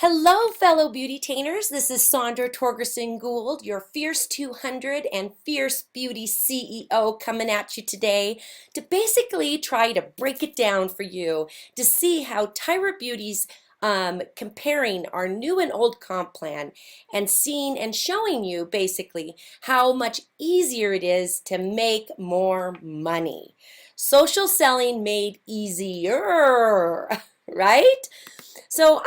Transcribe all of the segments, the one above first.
Hello, fellow beautytainers. This is Sandra Torgerson-Gould, your Fierce 200 and Fierce Beauty CEO, coming at you today to basically try to break it down for you to see how Tyra Beauty's comparing our new and old comp plan and seeing and showing you basically how much easier it is to make more money. Social selling made easier, right? So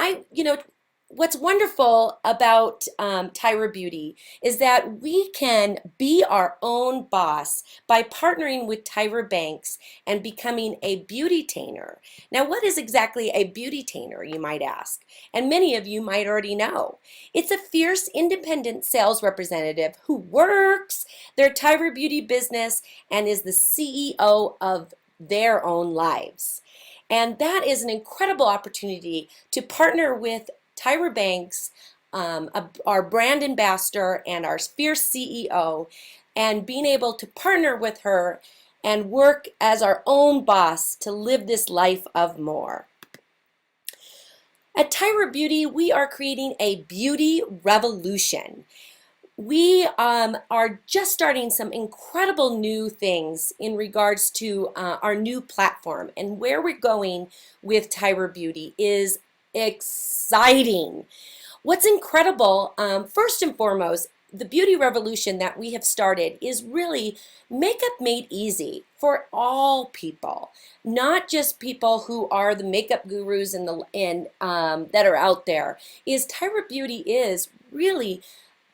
what's wonderful about Tyra Beauty is that we can be our own boss by partnering with Tyra Banks and becoming a beautytainer. Now, what is exactly a beautytainer, you might ask? And many of you might already know. It's a fierce independent sales representative who works their Tyra Beauty business and is the CEO of their own lives. And that is an incredible opportunity to partner with Tyra Banks, our brand ambassador and our fierce CEO, and being able to partner with her and work as our own boss to live this life of more. At Tyra Beauty, we are creating a beauty revolution. We are just starting some incredible new things in regards to our new platform, and where we're going with Tyra Beauty is exciting. What's incredible, first and foremost, the beauty revolution that we have started is really makeup made easy for all people, not just people who are the makeup gurus and that are out there. Tyra Beauty is really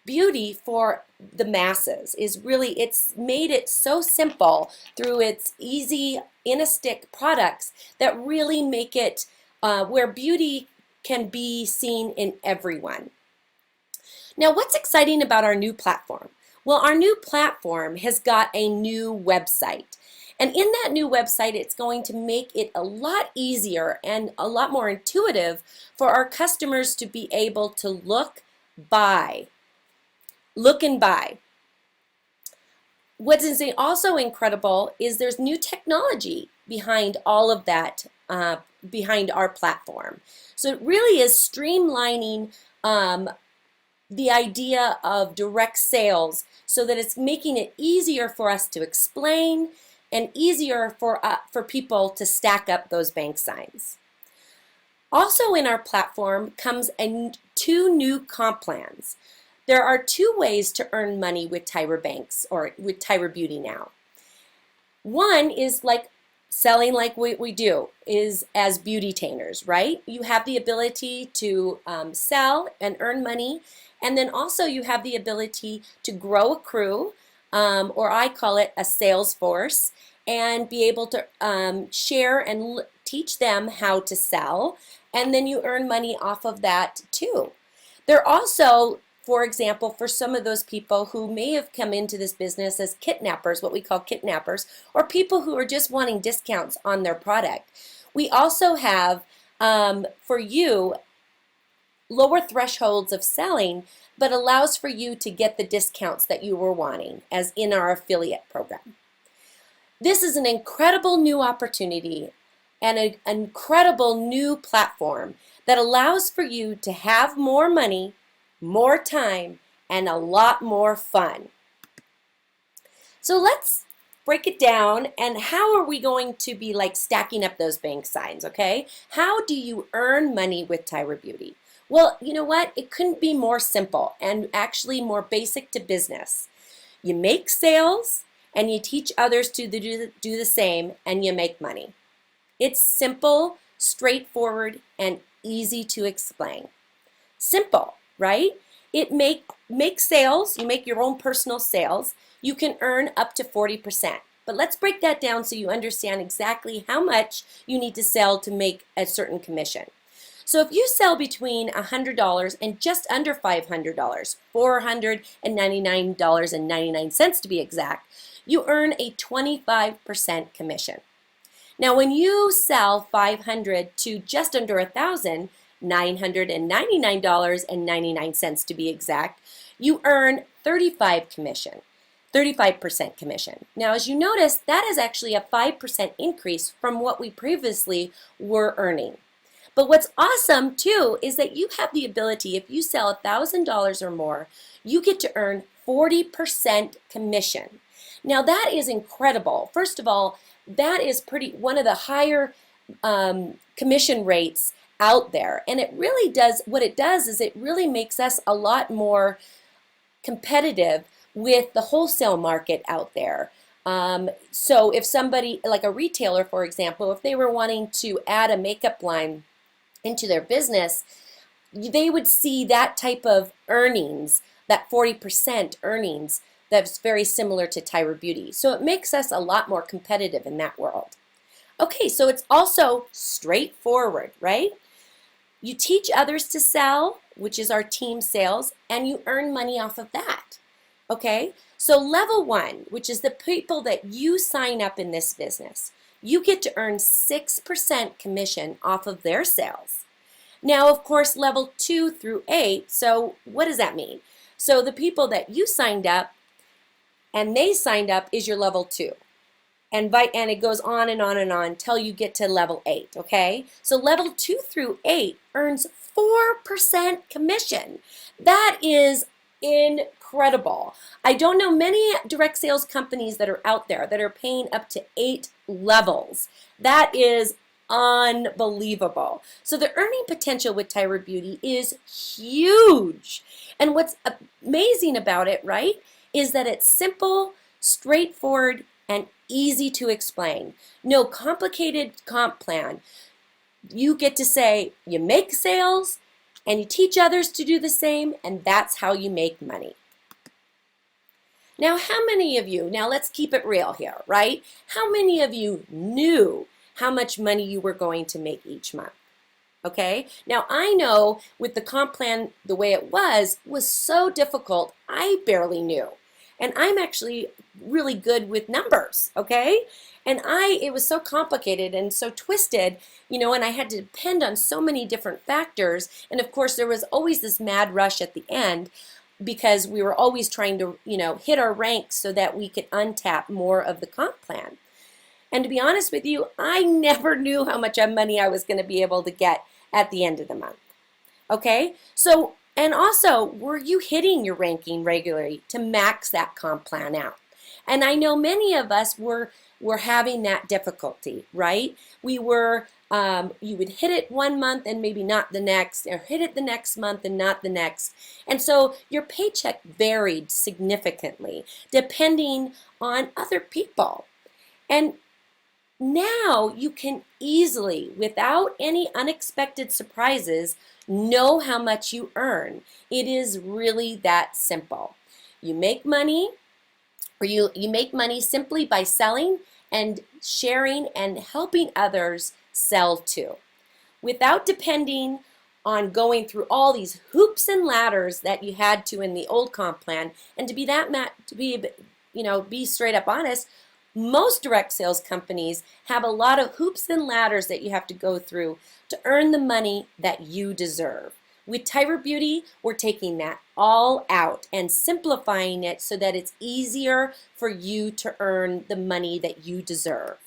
beauty for the masses. It's made it so simple through its easy in a stick products that really make it where beauty can be seen in everyone. Now, what's exciting about our new platform? Well, our new platform has got a new website. And in that new website, it's going to make it a lot easier and a lot more intuitive for our customers to be able to look and buy. What is also incredible is there's new technology behind all of that, behind our platform. So it really is streamlining the idea of direct sales so that it's making it easier for us to explain and easier for people to stack up those bank signs. Also in our platform comes two new comp plans. There are two ways to earn money with Tyra Banks or with Tyra Beauty now. One is like selling like we do, is as beautytainers, right? You have the ability to sell and earn money, and then also you have the ability to grow a crew, or I call it a sales force, and be able to share and teach them how to sell, and then you earn money off of that too. There also, for example, for some of those people who may have come into this business as kidnappers, what we call kidnappers, or people who are just wanting discounts on their product, we also have for you lower thresholds of selling, but allows for you to get the discounts that you were wanting, as in our affiliate program. This is an incredible new opportunity and an incredible new platform that allows for you to have more money, more time, and a lot more fun. So let's break it down, and how are we going to be like stacking up those bank signs, okay? How do you earn money with Tyra Beauty? Well, you know what? It couldn't be more simple and actually more basic to business. You make sales and you teach others to do the same, and you make money. It's simple, straightforward, and easy to explain. Simple, right? It makes sales, you make your own personal sales, you can earn up to 40%. But let's break that down so you understand exactly how much you need to sell to make a certain commission. So if you sell between $100 and just under $500, $499.99 to be exact, you earn a 25% commission. Now when you sell $500 to just under $1,000, $999.99 to be exact, you earn 35% commission. Now, as you notice, that is actually a 5% increase from what we previously were earning. But what's awesome too is that you have the ability, if you sell $1,000 or more, you get to earn 40% commission. Now that is incredible. First of all, that is one of the higher commission rates out there. And it really does, what it does is it really makes us a lot more competitive with the wholesale market out there. So if somebody, like a retailer, for example, if they were wanting to add a makeup line into their business, they would see that type of earnings, that 40% earnings, that's very similar to Tyra Beauty. So it makes us a lot more competitive in that world. Okay, so it's also straightforward, right? You teach others to sell, which is our team sales, and you earn money off of that. Okay, so level 1, which is the people that you sign up in this business, you get to earn 6% commission off of their sales. Now, of course, level 2 through 8, so what does that mean? So the people that you signed up and they signed up is your level 2. And it goes on and on and on until you get to level 8, okay? So level 2 through 8 earns 4% commission. That is incredible. I don't know many direct sales companies that are out there that are paying up to 8 levels. That is unbelievable. So the earning potential with Tyra Beauty is huge. And what's amazing about it, right, is that it's simple, straightforward, and easy to explain. No complicated comp plan. You get to say you make sales and you teach others to do the same, and that's how you make money. Now, how many of you, now let's keep it real here, right? How many of you knew how much money you were going to make each month? Okay, now I know with the comp plan the way it was so difficult, I barely knew. And I'm actually really good with numbers, okay? And it was so complicated and so twisted, you know, and I had to depend on so many different factors. And of course, there was always this mad rush at the end because we were always trying to, you know, hit our ranks so that we could untap more of the comp plan. And to be honest with you, I never knew how much money I was going to be able to get at the end of the month. Okay, so, and also, were you hitting your ranking regularly to max that comp plan out? And I know many of us were having that difficulty, right? We were, you would hit it one month and maybe not the next, or hit it the next month and not the next. And so your paycheck varied significantly depending on other people. And now you can easily, without any unexpected surprises, know how much you earn. It is really that simple. You make money, or you make money simply by selling and sharing and helping others sell too, without depending on going through all these hoops and ladders that you had to in the old comp plan. And to be straight up honest, most direct sales companies have a lot of hoops and ladders that you have to go through to earn the money that you deserve. With Tyra Beauty, we're taking that all out and simplifying it so that it's easier for you to earn the money that you deserve.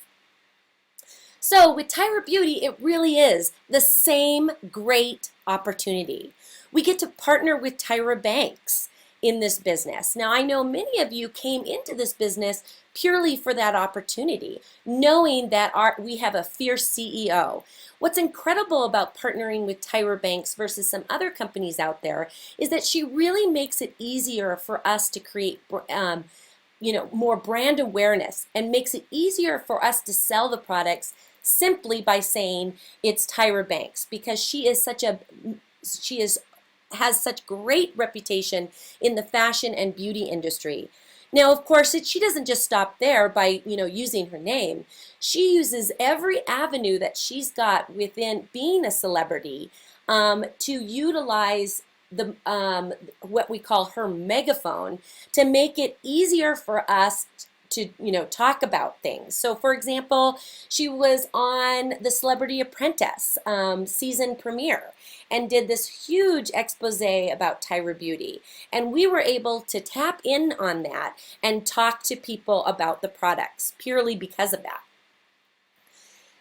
So with Tyra Beauty, it really is the same great opportunity. We get to partner with Tyra Banks in this business. Now, I know many of you came into this business purely for that opportunity, knowing that we have a fierce CEO. What's incredible about partnering with Tyra Banks versus some other companies out there is that she really makes it easier for us to create more brand awareness, and makes it easier for us to sell the products simply by saying it's Tyra Banks, because she has such great reputation in the fashion and beauty industry. Now, of course, she doesn't just stop there by using her name. She uses every avenue that she's got within being a celebrity to utilize the what we call her megaphone to make it easier for us to talk about things. So for example, she was on the Celebrity Apprentice season premiere and did this huge expose about Tyra Beauty, and we were able to tap in on that and talk to people about the products purely because of that.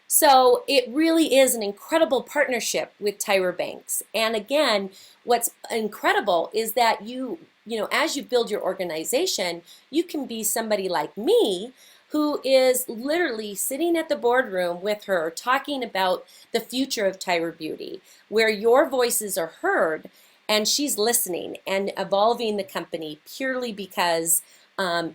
So it really is an incredible partnership with Tyra Banks. And again, what's incredible is that as you build your organization, you can be somebody like me who is literally sitting at the boardroom with her talking about the future of Tyra Beauty, where your voices are heard and she's listening and evolving the company purely because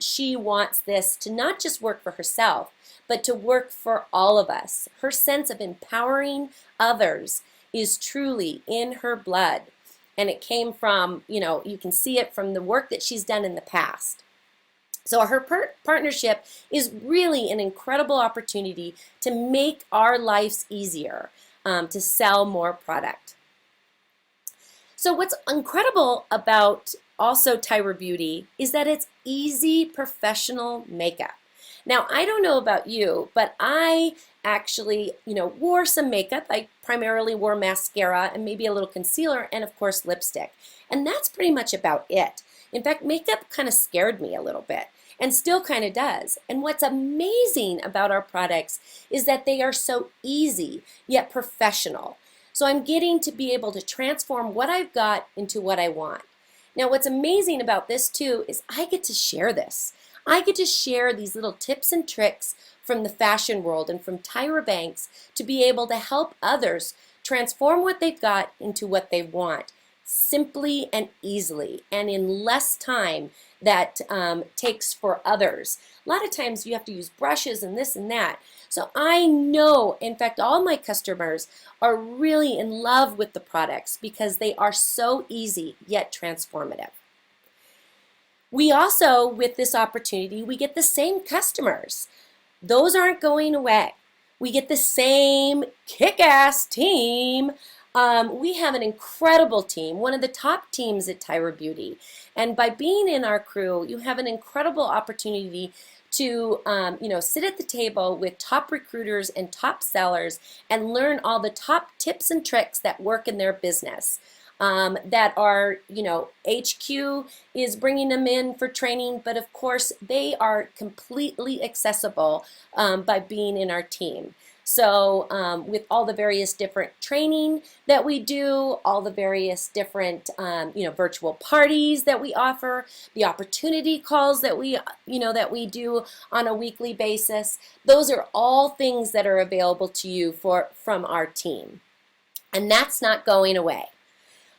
she wants this to not just work for herself, but to work for all of us. Her sense of empowering others is truly in her blood. And it came from, you can see it from the work that she's done in the past. So her partnership is really an incredible opportunity to make our lives easier, to sell more product. So what's incredible about also Tyra Beauty is that it's easy professional makeup. Now, I don't know about you, but I actually, wore some makeup. I primarily wore mascara and maybe a little concealer and of course lipstick. And that's pretty much about it. In fact, makeup kind of scared me a little bit and still kind of does. And what's amazing about our products is that they are so easy yet professional. So I'm getting to be able to transform what I've got into what I want. Now, what's amazing about this too is I get to share this. I get to share these little tips and tricks from the fashion world and from Tyra Banks to be able to help others transform what they've got into what they want simply and easily and in less time that takes for others. A lot of times you have to use brushes and this and that. So I know, in fact, all my customers are really in love with the products because they are so easy yet transformative. We also, with this opportunity, we get the same customers. Those aren't going away. We get the same kick-ass team. We have an incredible team, one of the top teams at Tyra Beauty. And by being in our crew, you have an incredible opportunity to sit at the table with top recruiters and top sellers and learn all the top tips and tricks that work in their business. That are, HQ is bringing them in for training, but of course they are completely accessible by being in our team. So with all the various different training that we do, all the various different, virtual parties that we offer, the opportunity calls that we do on a weekly basis, those are all things that are available to you from our team. And that's not going away.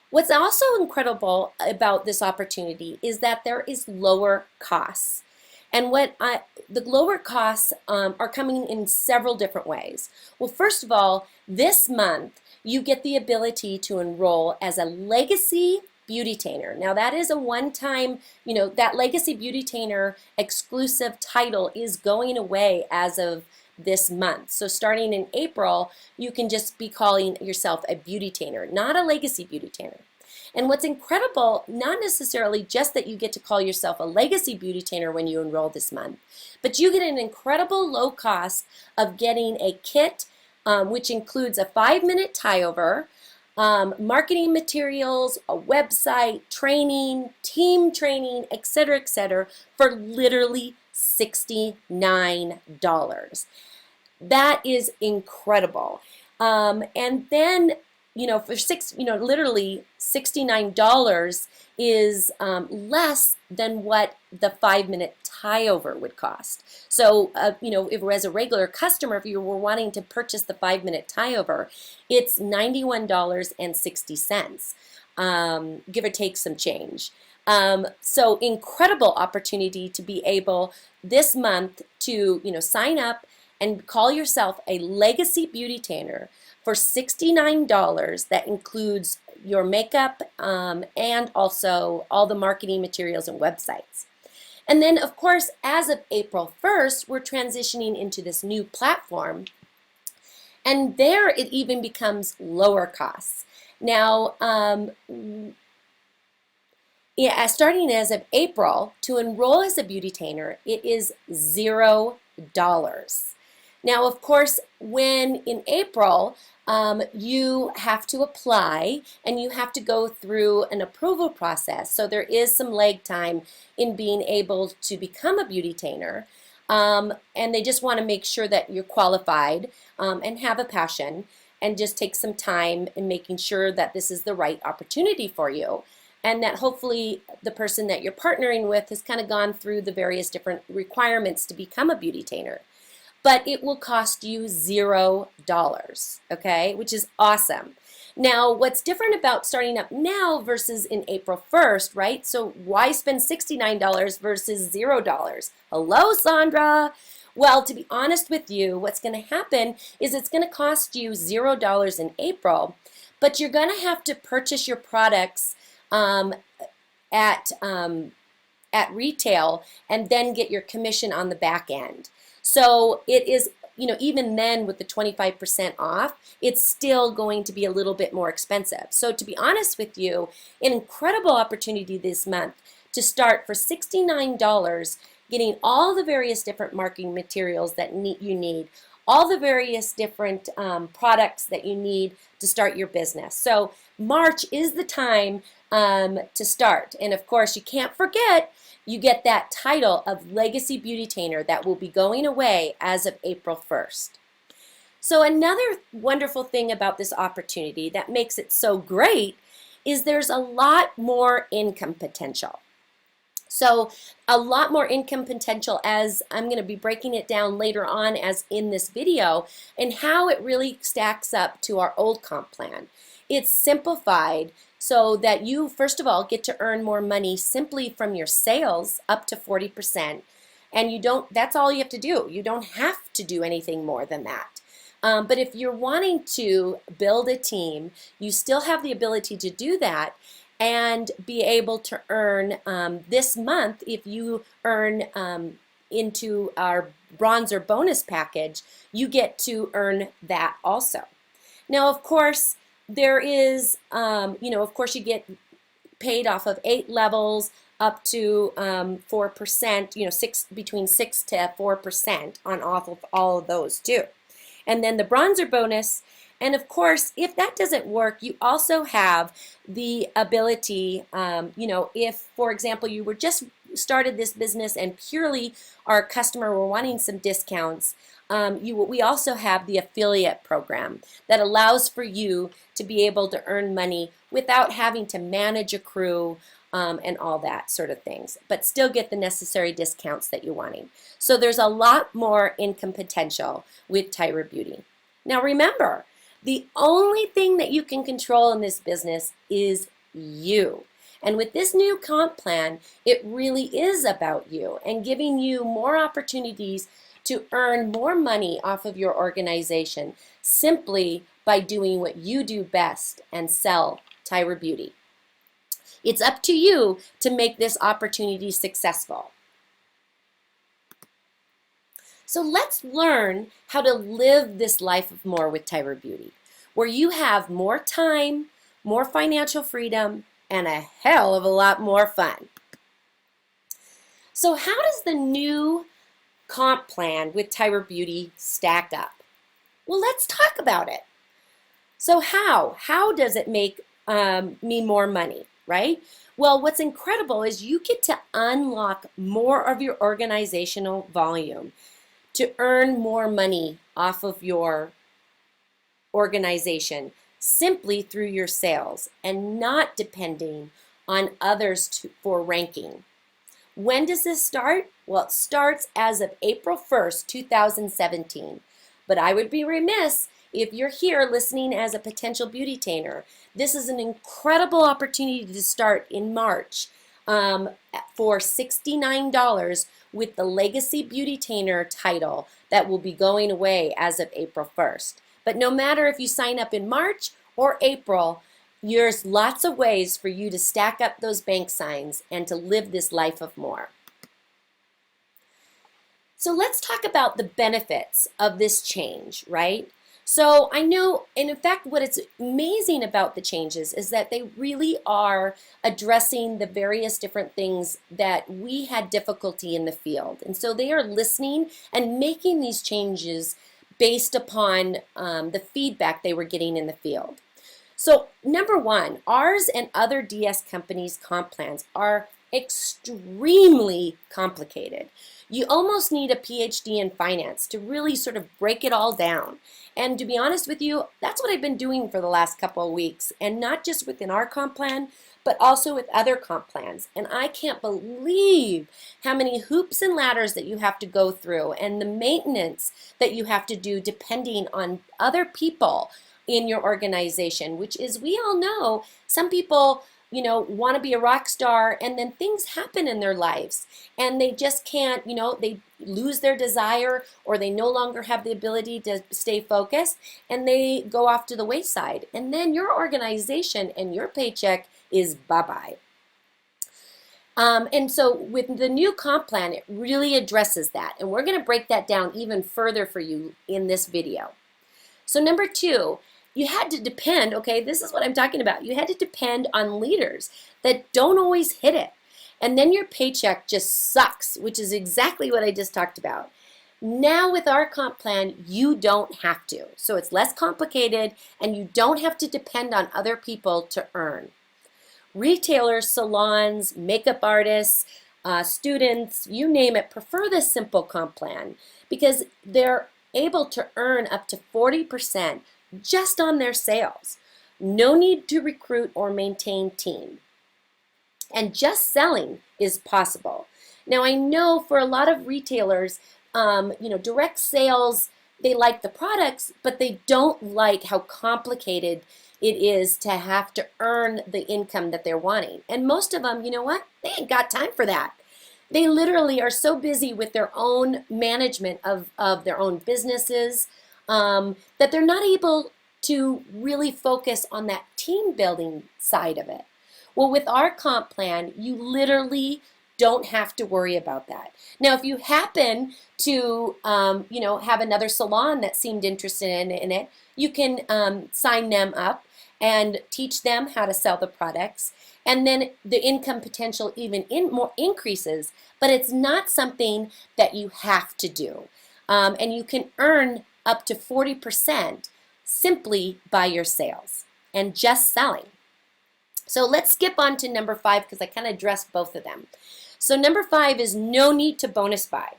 What's also incredible about this opportunity is that there is lower costs. And the lower costs are coming in several different ways. Well, first of all, this month you get the ability to enroll as a Legacy Beautytainer. Now that is a one-time, that Legacy Beautytainer exclusive title is going away as of this month. So starting in April, you can just be calling yourself a Beautytainer, not a Legacy Beautytainer. And what's incredible, not necessarily just that you get to call yourself a Legacy Beautytainer when you enroll this month, but you get an incredible low cost of getting a kit, which includes a 5-minute tie-over, marketing materials, a website, training, team training, etc., for literally $69. That is incredible. And then, for literally $69 is less than what the 5-minute tie-over would cost. So, if as a regular customer, if you were wanting to purchase the 5-minute tie-over, it's $91.60, give or take some change. So incredible opportunity to be able this month to, sign up and call yourself a Legacy Beautytainer for $69. That includes your makeup and also all the marketing materials and websites. And then, of course, as of April 1st, we're transitioning into this new platform. And there it even becomes lower costs. Now, starting as of April, to enroll as a Beautytainer, it is $0. Now, of course, when in April, you have to apply and you have to go through an approval process. So there is some lag time in being able to become a Beautytainer. and they just want to make sure that you're qualified and have a passion, and just take some time in making sure that this is the right opportunity for you, and that hopefully the person that you're partnering with has kind of gone through the various different requirements to become a beauty-tainer. But it will cost you $0, okay, which is awesome. Now, what's different about starting up now versus in April 1st, right? So why spend $69 versus $0? Hello, Sandra. Well, to be honest with you, what's going to happen is it's going to cost you $0 in April, but you're going to have to purchase your products at retail and then get your commission on the back end. So it is, even then with the 25% off, it's still going to be a little bit more expensive. So to be honest with you, an incredible opportunity this month to start for $69, getting all the various different marketing materials that you need, all the various different products that you need to start your business. So March is the time to start. And of course, you can't forget, you get that title of Legacy Beauty-Tainer that will be going away as of April 1st. So another wonderful thing about this opportunity that makes it so great is there's a lot more income potential. So a lot more income potential, as I'm going to be breaking it down later on as in this video, and how it really stacks up to our old comp plan. It's simplified so that you, first of all, get to earn more money simply from your sales up to 40%. And that's all you have to do. You don't have to do anything more than that. But if you're wanting to build a team, you still have the ability to do that and be able to earn this month. If you earn into our bronze or bonus package, you get to earn that also. Now, of course, there is, of course, you get paid off of 8 levels up to 4%, between 6 to 4% on off of all of those too. And then the bronzer bonus, and of course, if that doesn't work, you also have the ability, if, for example, you were just started this business and purely our customer were wanting some discounts, we also have the affiliate program that allows for you to be able to earn money without having to manage a crew and all that sort of things, but still get the necessary discounts that you're wanting. So there's a lot more income potential with Tyra Beauty. Now remember, the only thing that you can control in this business is you. And with this new comp plan, it really is about you and giving you more opportunities to earn more money off of your organization simply by doing what you do best and sell Tyra Beauty. It's up to you to make this opportunity successful. So let's learn how to live this life of more with Tyra Beauty, where you have more time, more financial freedom, and a hell of a lot more fun. So how does the new comp plan with Tyra Beauty stack up? Well, let's talk about it. So how does it make me more money, right? Well, what's incredible is you get to unlock more of your organizational volume to earn more money off of your organization simply through your sales and not depending on others for ranking. When does this start? Well, it starts as of April 1st, 2017. But I would be remiss if you're here listening as a potential beauty-tainer. This is an incredible opportunity to start in March for $69 with the Legacy Beauty-Tainer title that will be going away as of April 1st. But no matter if you sign up in March or April, there's lots of ways for you to stack up those bank signs and to live this life of more. So let's talk about the benefits of this change, right? So I know, and in fact, what is amazing about the changes is that they really are addressing the various different things that we had difficulty in the field. And so they are listening and making these changes based upon the feedback they were getting in the field. So number one, ours and other DS companies' comp plans are extremely complicated. You almost need a PhD in finance to really sort of break it all down. And to be honest with you, that's what I've been doing for the last couple of weeks, and not just within our comp plan, but also with other comp plans. And I can't believe how many hoops and ladders that you have to go through and the maintenance that you have to do depending on other people in your organization, which is, we all know, some people, want to be a rock star, and then things happen in their lives and they just can't, they lose their desire, or they no longer have the ability to stay focused, and they go off to the wayside. And then your organization and your paycheck is bye-bye. And so with the new comp plan, it really addresses that. And we're going to break that down even further for you in this video. So number two, you had to depend, okay, this is what I'm talking about. You had to depend on leaders that don't always hit it. And then your paycheck just sucks, which is exactly what I just talked about. Now with our comp plan, you don't have to. So it's less complicated, and you don't have to depend on other people to earn. Retailers, salons, makeup artists, students, you name it, prefer this simple comp plan because they're able to earn up to 40% just on their sales. No need to recruit or maintain team. And just selling is possible. Now I know for a lot of retailers, direct sales, they like the products, but they don't like how complicated it is to have to earn the income that they're wanting. And most of them, you know what? They ain't got time for that. They literally are so busy with their own management of their own businesses that they're not able to really focus on that team building side of it. Well, with our comp plan, you literally don't have to worry about that. Now, if you happen to, have another salon that seemed interested in it, you can sign them up and teach them how to sell the products, and then the income potential even more increases, but it's not something that you have to do. And you can earn up to 40% simply by your sales and just selling. So let's skip on to number 5 because I kind of addressed both of them. So number 5 is no need to bonus buy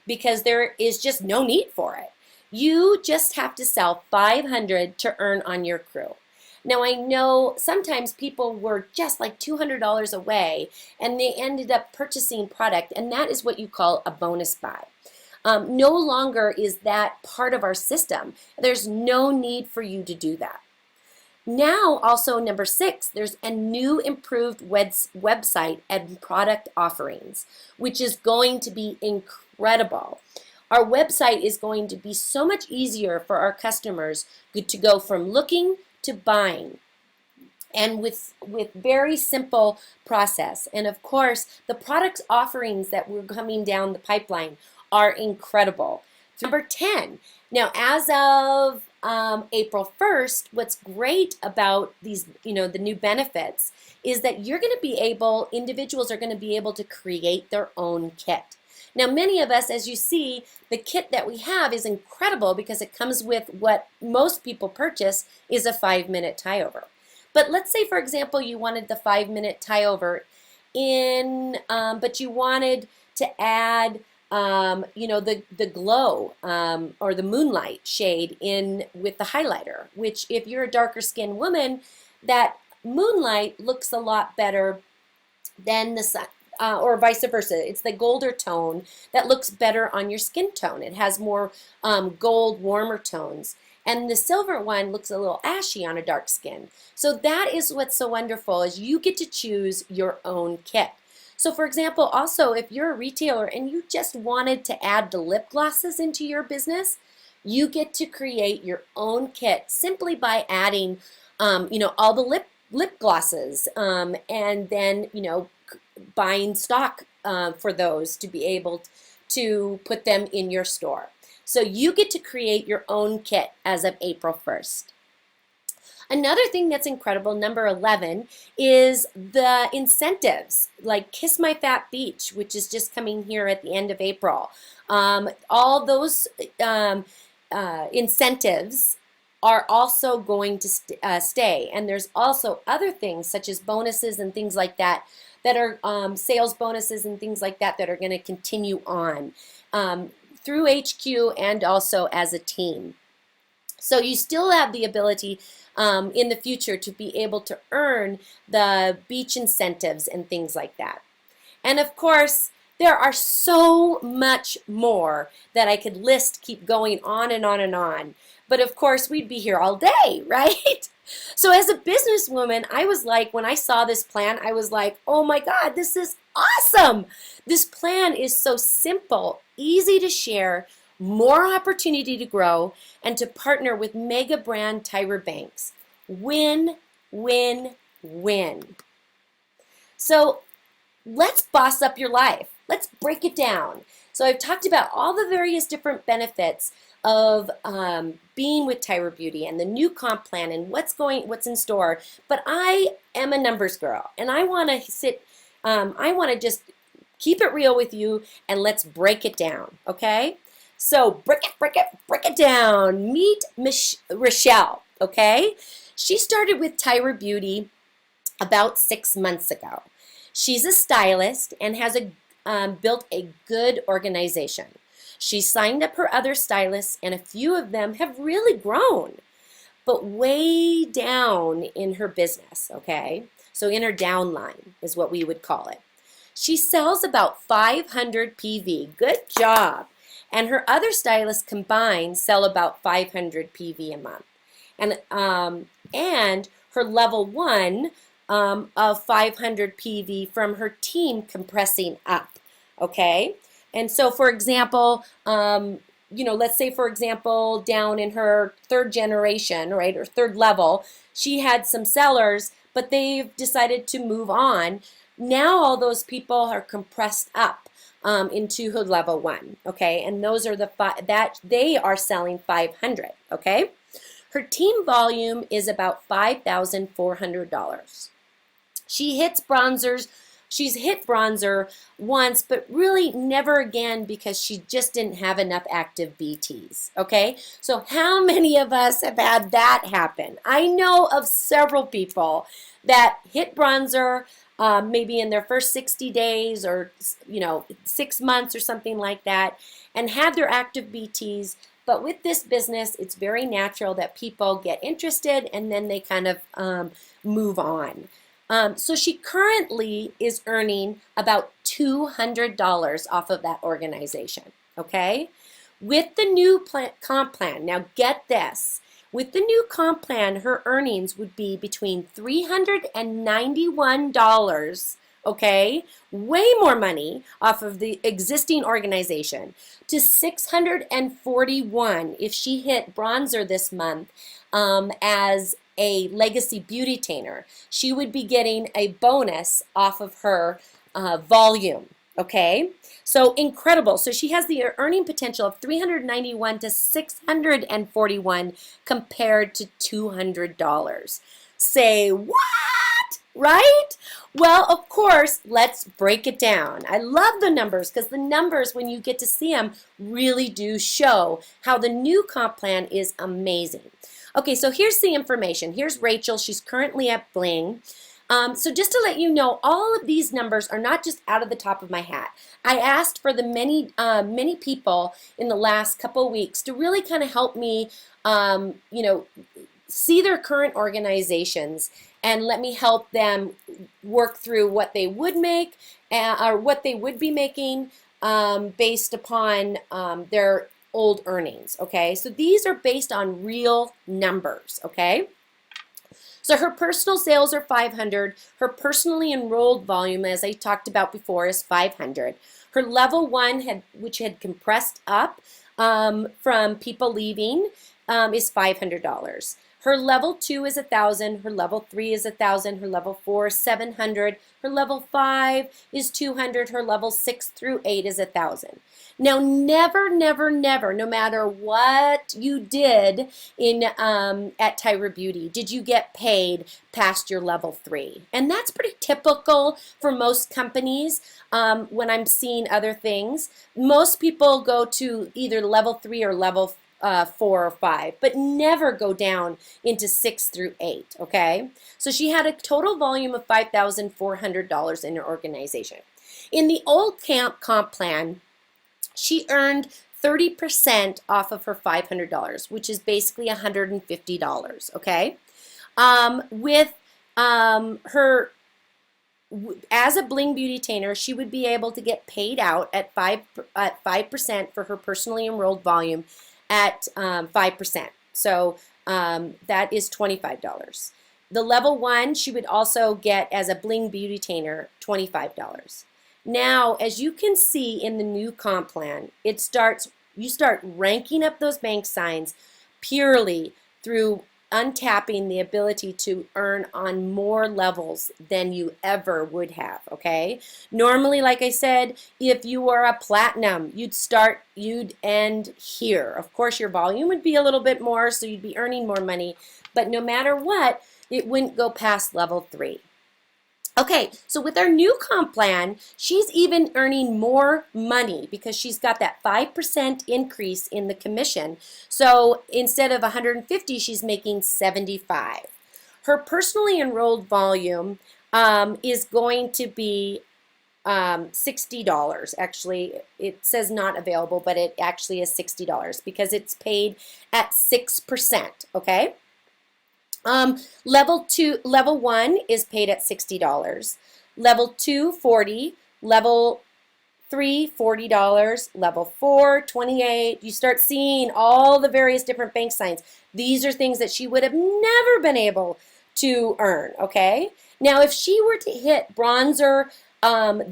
because there is just no need for it. You just have to sell 500 to earn on your crew. Now I know sometimes people were just like $200 away and they ended up purchasing product, and that is what you call a bonus buy. No longer is that part of our system. There's no need for you to do that. Now also number 6, there's a new improved website and product offerings, which is going to be incredible. Our website is going to be so much easier for our customers to go from looking to buying, and with very simple process. And of course, the product offerings that we're coming down the pipeline are incredible. Number 10, now as of April 1st, what's great about these, the new benefits is that you're going to be able, individuals are going to be able to create their own kit. Now, many of us, as you see, the kit that we have is incredible because it comes with what most people purchase is a 5-minute tie-over. But let's say, for example, you wanted the 5-minute tie-over in, but you wanted to add, the glow or the moonlight shade in with the highlighter, which if you're a darker skinned woman, that moonlight looks a lot better than the sun. Or vice versa. It's the golder tone that looks better on your skin tone. It has more gold, warmer tones. And the silver one looks a little ashy on a dark skin. So that is what's so wonderful, is you get to choose your own kit. So for example, also if you're a retailer and you just wanted to add the lip glosses into your business, you get to create your own kit simply by adding, all the lip glosses, and then, buying stock for those to be able to put them in your store. So you get to create your own kit as of April 1st. Another thing that's incredible, number 11, is the incentives, like Kiss My Fat Beach, which is just coming here at the end of April. All those incentives are also going to stay. And there's also other things such as bonuses and things like that that are sales bonuses and things like that that are going to continue on through HQ and also as a team. So you still have the ability in the future to be able to earn the beach incentives and things like that. And of course, there are so much more that I could list, keep going on and on and on. But of course, we'd be here all day, right? So as a businesswoman, I was like, when I saw this plan, I was like, oh my God, this is awesome. This plan is so simple, easy to share, more opportunity to grow, and to partner with mega brand Tyra Banks. Win, win, win. So let's boss up your life. Let's break it down. So I've talked about all the various different benefits of being with Tyra Beauty and the new comp plan and what's in store. But I am a numbers girl, and I want to just keep it real with you, and let's break it down, okay? So break it down. Meet Rochelle, okay? She started with Tyra Beauty about 6 months ago. She's a stylist and has built a good organization. She signed up her other stylists, and a few of them have really grown, but way down in her business, okay? So in her downline is what we would call it. She sells about 500 PV. Good job. And her other stylists combined sell about 500 PV a month. And her level 1 of 500 PV from her team compressing up, okay? And so, for example, let's say, for example, down in her third generation, right, or third level, she had some sellers, but they've decided to move on. Now all those people are compressed up into her level 1, okay? And those are that they are selling 500, okay? Her team volume is about $5,400. She hits bronzers. She's hit bronzer once, but really never again because she just didn't have enough active BTs, okay? So how many of us have had that happen? I know of several people that hit bronzer maybe in their first 60 days or, 6 months or something like that, and had their active BTs. But with this business, it's very natural that people get interested and then they kind of move on. So she currently is earning about $200 off of that organization, okay? With the new comp plan, now get this, with the new comp plan, her earnings would be between $391, okay? Way more money off of the existing organization, to $641 if she hit bronzer this month as a legacy beauty-tainer. She would be getting a bonus off of her volume, okay? So incredible. So she has the earning potential of $391 to $641 compared to $200. Say what? Right? Well, of course, let's break it down. I love the numbers because the numbers, when you get to see them, really do show how the new comp plan is amazing. Okay, so here's the information. Here's Rachel. She's currently at Bling. So just to let you know, all of these numbers are not just out of the top of my hat. I asked for the many people in the last couple of weeks to really kind of help me, see their current organizations and let me help them work through what they would make or what they would be making based upon their old earnings, okay? So these are based on real numbers, okay? So her personal sales are 500. Her personally enrolled volume, as I talked about before, is 500. Her level 1, which had compressed up from people leaving, is $500. Her level 2 is 1,000. Her level 3 is 1,000. Her level 4 is 700. Her level 5 is 200. Her level 6 through 8 is 1,000. Now, never, never, never, no matter what you did in at Tyra Beauty, did you get paid past your level 3. And that's pretty typical for most companies when I'm seeing other things. Most people go to either level 3 or level 4 or 5, but never go down into 6 through 8, okay? So she had a total volume of $5,400 in her organization. In the old comp plan, she earned 30% off of her $500, which is basically $150, okay? With her, as a Bling Beautytainer, she would be able to get paid out at 5% for her personally enrolled volume at 5%. So that is $25. The level 1, she would also get as a Bling Beautytainer $25. Now, as you can see in the new comp plan, you start ranking up those bank signs purely through untapping the ability to earn on more levels than you ever would have, okay? Normally, like I said, if you were a platinum, you'd end here. Of course, your volume would be a little bit more, so you'd be earning more money, but no matter what, it wouldn't go past level 3. Okay, so with our new comp plan, she's even earning more money because she's got that 5% increase in the commission. So instead of 150, she's making 75. Her personally enrolled volume is going to be $60. Actually, it says not available, but it actually is $60 because it's paid at 6%, okay? Level 1 is paid at $60. Level 2, $40. Level 3, $40. Level 4, $28. You start seeing all the various different bank signs. These are things that she would have never been able to earn, okay? Now, if she were to hit bronzer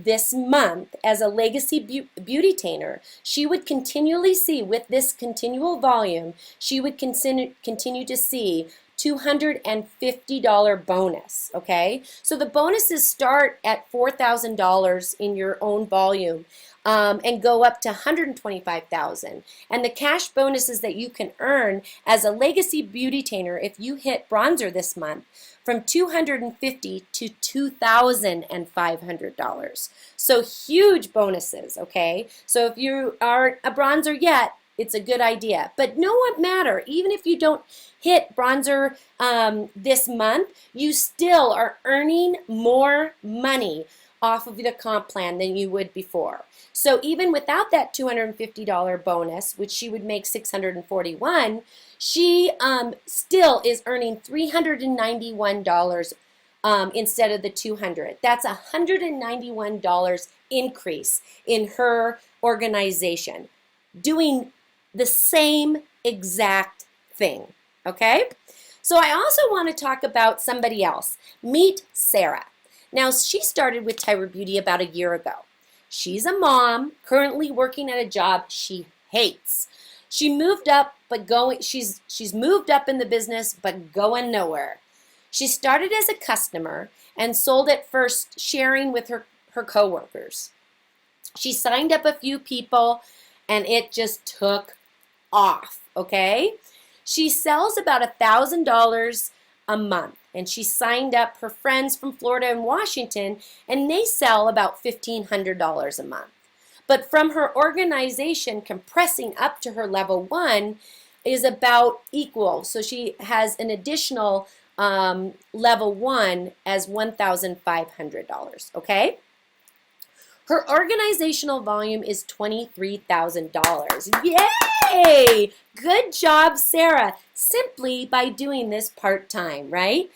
this month as a legacy beautytainer, she would continually see, with this continual volume, she would continue to see $250 bonus, okay? So the bonuses start at $4,000 in your own volume and go up to $125,000. And the cash bonuses that you can earn as a legacy beautytainer if you hit bronzer this month from $250 to $2,500. So huge bonuses, okay? So if you aren't a bronzer yet, it's a good idea. But no what matter, even if you don't hit bronzer this month, you still are earning more money off of the comp plan than you would before. So even without that $250 bonus, which she would make $641, she still is earning $391 instead of the $200. That's $191 increase in her organization, doing the same exact thing, okay? So I also want to talk about somebody else. Meet Sarah. Now, she started with Tyra Beauty about a year ago. She's a mom, currently working at a job she hates. She moved up, but she's moved up in the business, but going nowhere. She started as a customer and sold at first, sharing with her coworkers. She signed up a few people, and it just took off, okay? She sells about $1,000 a month, and she signed up her friends from Florida and Washington, and they sell about $1,500 a month. But from her organization compressing up to her level 1 is about equal. So she has an additional level 1 as $1,500, okay? Her organizational volume is $23,000. Yay! Good job, Sarah, simply by doing this part-time, right?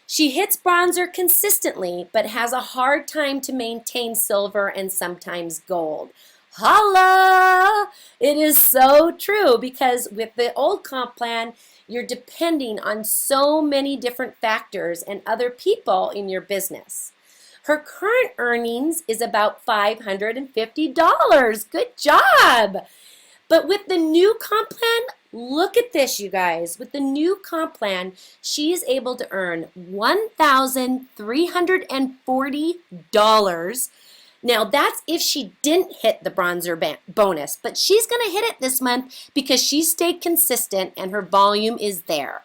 She hits bronzer consistently, but has a hard time to maintain silver and sometimes gold. Holla! It is so true because with the old comp plan, you're depending on so many different factors and other people in your business. Her current earnings is about $550. Good job! But with the new comp plan, look at this, you guys. With the new comp plan, she is able to earn $1,340. Now, that's if she didn't hit the bronzer bonus, but she's going to hit it this month because she stayed consistent and her volume is there.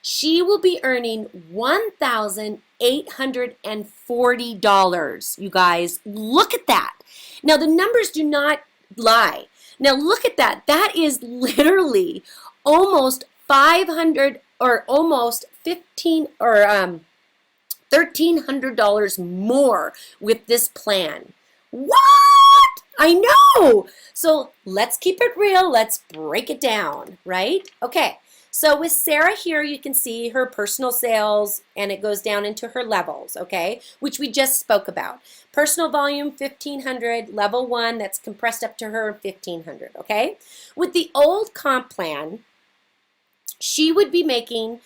She will be earning $1,840. You guys, look at that. Now, the numbers do not lie. Now look at that. That is literally almost 500 or almost 15 or $1,300 more with this plan. What? I know. So let's keep it real. Let's break it down, right? Okay. So with Sarah here, you can see her personal sales and it goes down into her levels, okay, which we just spoke about. Personal volume, 1,500, level 1, that's compressed up to her 1,500, okay? With the old comp plan, she would be making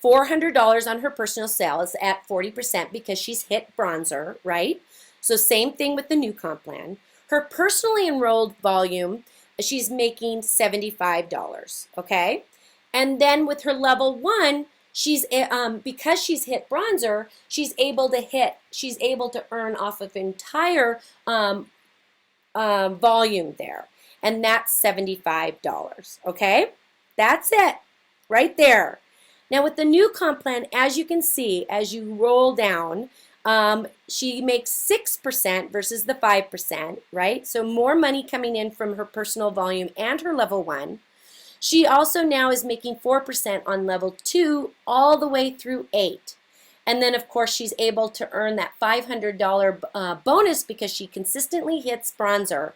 $400 on her personal sales at 40% because she's hit bronzer, right? So same thing with the new comp plan. Her personally enrolled volume, she's making $75, okay? And then with her level 1, she's because she's hit bronzer, she's able to earn off of entire volume there, and that's $75, okay? That's it, right there. Now with the new comp plan, as you can see, as you roll down, she makes 6% versus the 5%, right? So more money coming in from her personal volume and her level 1. She also now is making 4% on level 2 all the way through 8. And then, of course, she's able to earn that $500 bonus because she consistently hits bronzer.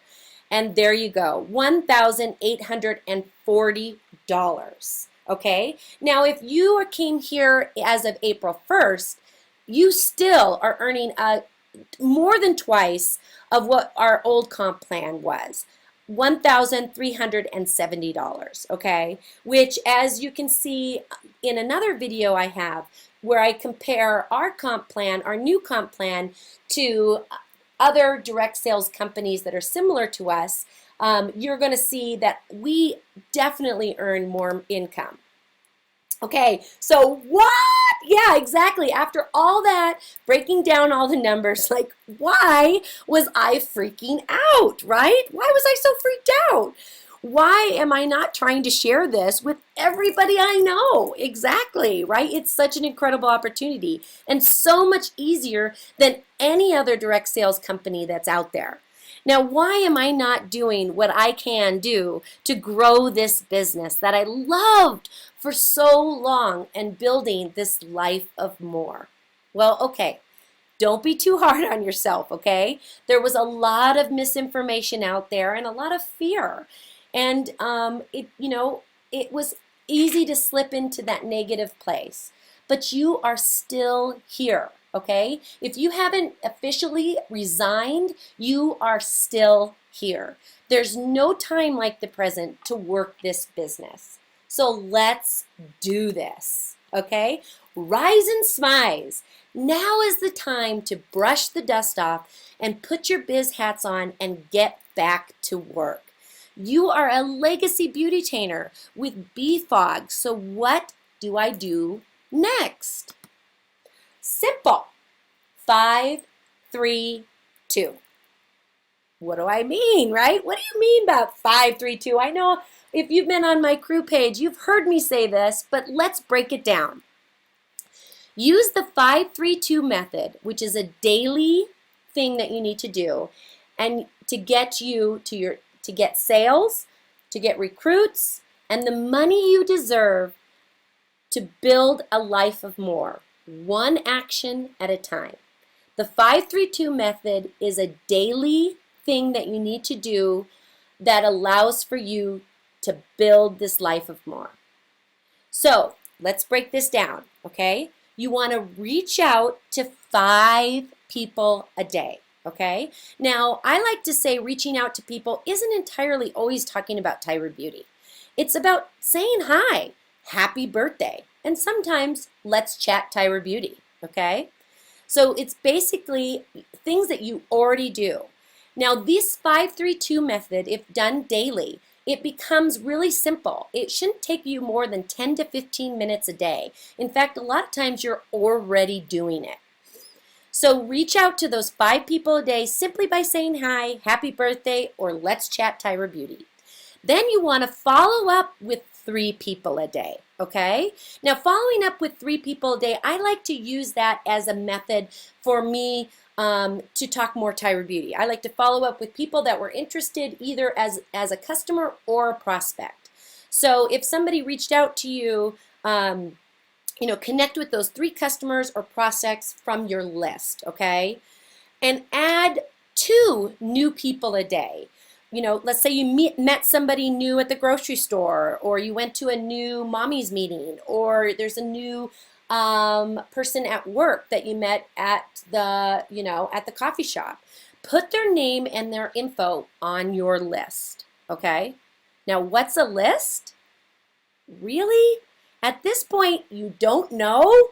And there you go, $1,840. Okay? Now, if you came here as of April 1st, you still are earning more than twice of what our old comp plan was. $1,370, okay? Which, as you can see in another video I have, where I compare our comp plan, our new comp plan, to other direct sales companies that are similar to us, you're going to see that we definitely earn more income. Okay, so what? Yeah, exactly. After all that, breaking down all the numbers, like, why was I freaking out, right? Why was I so freaked out? Why am I not trying to share this with everybody I know? Exactly, right? It's such an incredible opportunity and so much easier than any other direct sales company that's out there. Now, why am I not doing what I can do to grow this business that I loved for so long and building this life of more? Well, okay, don't be too hard on yourself, okay? There was a lot of misinformation out there and a lot of fear. And it was easy to slip into that negative place. But you are still here. Okay? If you haven't officially resigned, you are still here. There's no time like the present to work this business. So let's do this. Okay? Rise and smize. Now is the time to brush the dust off and put your biz hats on and get back to work. You are a legacy beauty-tainer with BFOG. So what do I do next? Simple. 5, 3, 2. What do I mean, right? What do you mean about 5, 3, 2? I know if you've been on my crew page, you've heard me say this, but let's break it down. Use the 5, 3, 2 method, which is a daily thing that you need to do, and to get you to get sales, to get recruits, and the money you deserve to build a life of more. One action at a time. The 5-3-2 method is a daily thing that you need to do that allows for you to build this life of more. So let's break this down, okay? You want to reach out to 5 people a day, okay? Now, I like to say reaching out to people isn't entirely always talking about Tyra Beauty. It's about saying hi, happy birthday, and sometimes let's chat Tyra Beauty, okay? So it's basically things that you already do. Now, this 5-3-2 method, if done daily, it becomes really simple. It shouldn't take you more than 10 to 15 minutes a day. In fact, a lot of times you're already doing it. So reach out to those 5 people a day simply by saying hi, happy birthday, or let's chat Tyra Beauty. Then you want to follow up with 3 people a day. Okay? Now, following up with 3 people a day, I like to use that as a method for me to talk more Tyra Beauty. I like to follow up with people that were interested either as a customer or a prospect. So if somebody reached out to you, connect with those 3 customers or prospects from your list, okay? And add 2 new people a day. Let's say you met somebody new at the grocery store, or you went to a new mommy's meeting, or there's a new person at work that you met at the coffee shop. Put their name and their info on your list, okay? Now, what's a list? Really? At this point, you don't know?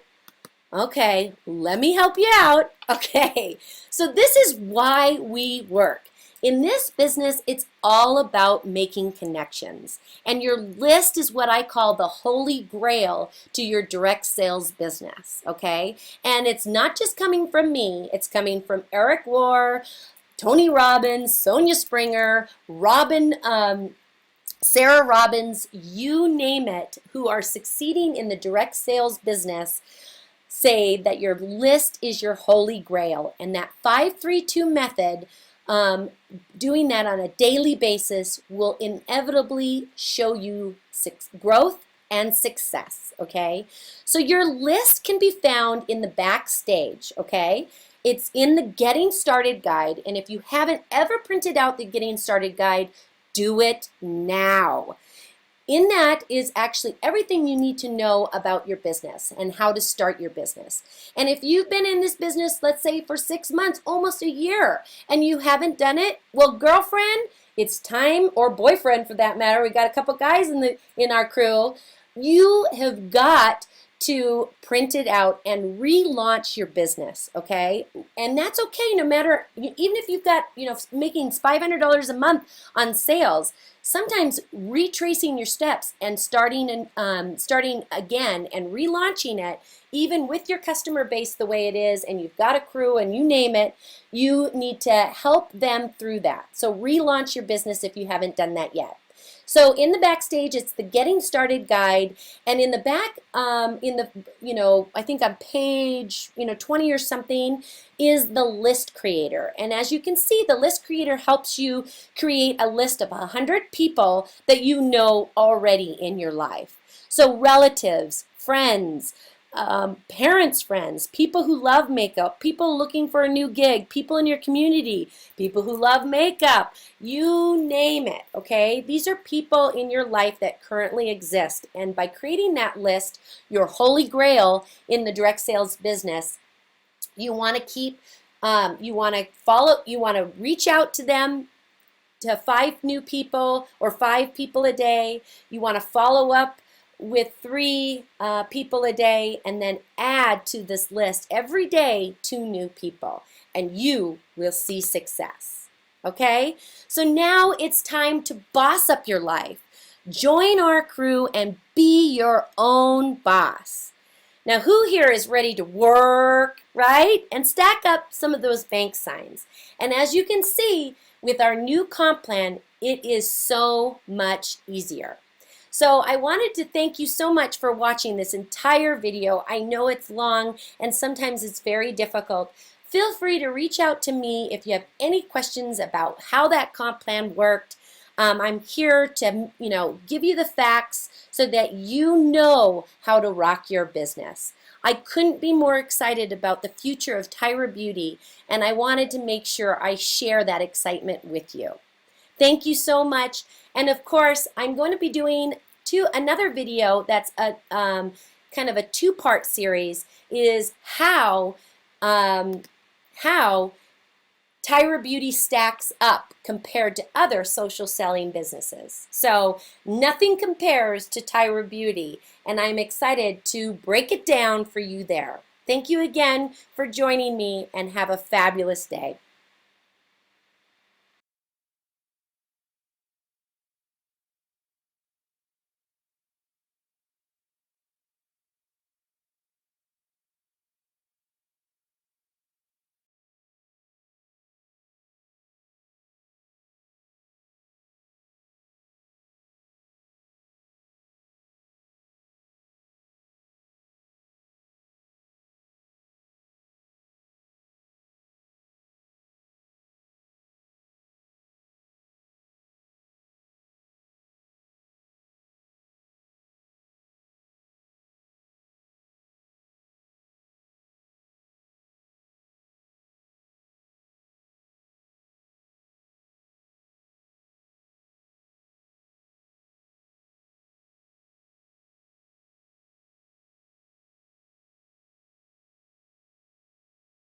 Okay, let me help you out. Okay, so this is why we work. In this business, it's all about making connections. And your list is what I call the holy grail to your direct sales business, okay? And it's not just coming from me, it's coming from Eric War, Tony Robbins, Sonia Springer, Sarah Robbins, you name it, who are succeeding in the direct sales business, say that your list is your holy grail. And that 5-3-2 method, doing that on a daily basis, will inevitably show you growth and success, okay? So your list can be found in the backstage, okay? It's in the Getting Started guide, and if you haven't ever printed out the Getting Started guide, do it now. In that is actually everything you need to know about your business and how to start your business. And if you've been in this business, let's say for 6 months, almost a year, and you haven't done it, well, girlfriend, it's time, or boyfriend for that matter, we got a couple guys in our crew, you have got to print it out and relaunch your business, okay? And that's okay, no matter, even if you've got, making $500 a month on sales. Sometimes retracing your steps and starting again and relaunching it, even with your customer base the way it is, and you've got a crew and you name it, you need to help them through that. So relaunch your business if you haven't done that yet. So in the backstage, it's the Getting Started guide, and in the back, I think on page 20 or something, is the list creator. And as you can see, the list creator helps you create a list of 100 people that you know already in your life. So relatives, friends, parents' friends, people who love makeup, people looking for a new gig, people in your community, people who love makeup, you name it, okay? These are people in your life that currently exist. And by creating that list, your holy grail in the direct sales business, you want to keep, you want to reach out to them, to 5 new people or 5 people a day. You want to follow up with 3 people a day, and then add to this list every day 2 new people, and you will see success. Okay? So now it's time to boss up your life. Join our crew and be your own boss. Now, who here is ready to work, right? And stack up some of those bank signs. And as you can see, with our new comp plan, it is so much easier. So I wanted to thank you so much for watching this entire video. I know it's long and sometimes it's very difficult. Feel free to reach out to me if you have any questions about how that comp plan worked. I'm here to, give you the facts so that you know how to rock your business. I couldn't be more excited about the future of Tyra Beauty, and I wanted to make sure I share that excitement with you. Thank you so much. And of course, I'm going to be doing another video that's a kind of a 2-part series, is how Tyra Beauty stacks up compared to other social selling businesses. So nothing compares to Tyra Beauty, and I'm excited to break it down for you there. Thank you again for joining me, and have a fabulous day.